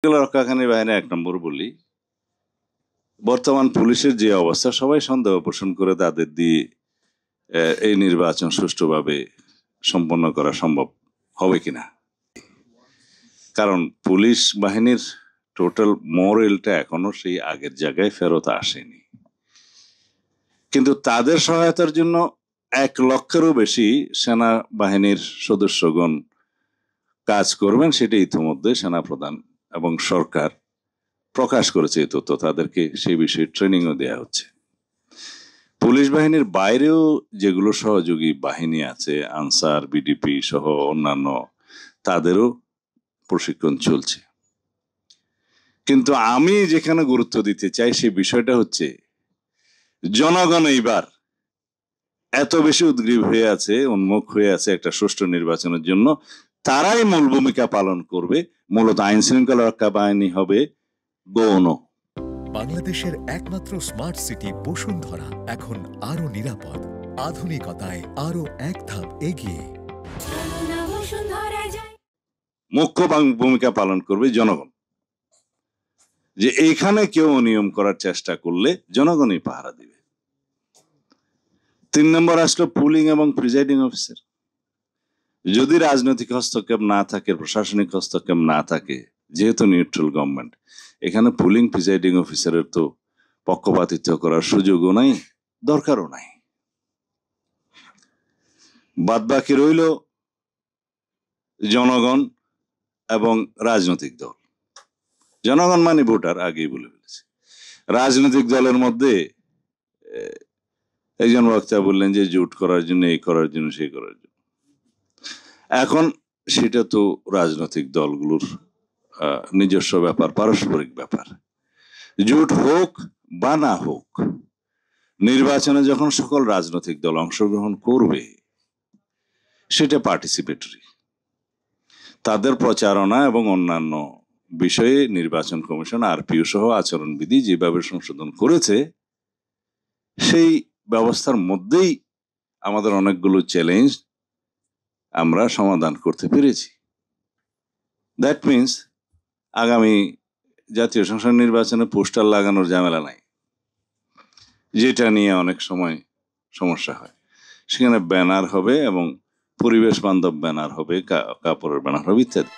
রক্ষাকারী বাহিনী ১ নম্বর বলি, বর্তমান পুলিশের যে অবস্থা সবাই সন্দেহ পোষণ করে তাদের দিয়ে এই নির্বাচন সুষ্ঠুভাবে সম্পন্ন করা সম্ভব হবে কিনা। কারণ পুলিশ বাহিনীর টোটাল মোরালটা এখনো সেই আগের জায়গায় ফেরত আসেনি। কিন্তু তাদের সহায়তার জন্য ১ লক্ষেরও বেশি সেনাবাহিনীর সদস্যগণ কাজ করবেন, সেটা ইতিমধ্যে সেনাপ্রধান এবং সরকার প্রকাশ করেছে এই তথ্য। তাদেরকে সেই বিষয়ে ট্রেনিংও দেওয়া হচ্ছে। পুলিশ বাহিনীর বাইরেও যেগুলো সহযোগী বাহিনী আছে, আনসার, বিডিপি সহ অন্যান্য, তাদেরও প্রশিক্ষণ চলছে। কিন্তু আমি যেখানে গুরুত্ব দিতে চাই সেই বিষয়টা হচ্ছে, জনগণ এইবার এত বেশি উদ্গ্রীব হয়ে আছে, উন্মুখ হয়ে আছে একটা সুষ্ঠু নির্বাচনের জন্য। তারাই মূল ভূমিকা পালন করবে। মূলত আইন শৃঙ্খলা রক্ষা বাহিনী হবে গৌণ। বাংলাদেশের একমাত্র স্মার্ট সিটি বসুন্ধরা এখন আরো নিরাপদ, আধুনিকতায় আরো এক ধাপ এগিয়ে। মুখ্য ভূমিকা পালন করবে জনগণ। যে এইখানে কেউ অনিয়ম করার চেষ্টা করলে জনগণই পাহারা দিবে। ৩ নম্বর আসলো পুলিং এবং প্রিজাইডিং অফিসার। যদি রাজনৈতিক হস্তক্ষেপ না থাকে, প্রশাসনিক হস্তক্ষেপ না থাকে, যেহেতু নিউট্রাল গভর্নমেন্ট, এখানে পুলিং প্রিজাইডিং অফিসারের তো পক্ষপাতিত্ব করার সুযোগও নাই, দরকারও নাই। বাদ বাকি রইল জনগণ এবং রাজনৈতিক দল। জনগণ মানে ভোটার, আগেই বলে ফেলেছি। রাজনৈতিক দলের মধ্যে একজন বক্তা বললেন যে জোট করার জন্য, এই করার জন্য, সেই করার জন্য। এখন সেটা তো রাজনৈতিক দলগুলোর নিজস্ব ব্যাপার, পারস্পরিক ব্যাপার। জোট হোক বা না হোক, নির্বাচনে যখন সকল রাজনৈতিক দল অংশগ্রহণ করবে, সেটা পার্টিসিপেটরি। তাদের প্রচারণা এবং অন্যান্য বিষয়ে নির্বাচন কমিশন আরপিও সহ আচরণবিধি যেভাবে সংশোধন করেছে, সেই ব্যবস্থার মধ্যেই আমাদের অনেকগুলো চ্যালেঞ্জ আমরা সমাধান করতে পেরেছি। দ্যাট মিনস আগামী জাতীয় সংসদ নির্বাচনে পোস্টার লাগানোর ঝামেলা নাই, যেটা নিয়ে অনেক সময় সমস্যা হয়। সেখানে ব্যানার হবে এবং পরিবেশ বান্ধব ব্যানার হবে, কাপড়ের ব্যানার হবে ইত্যাদি।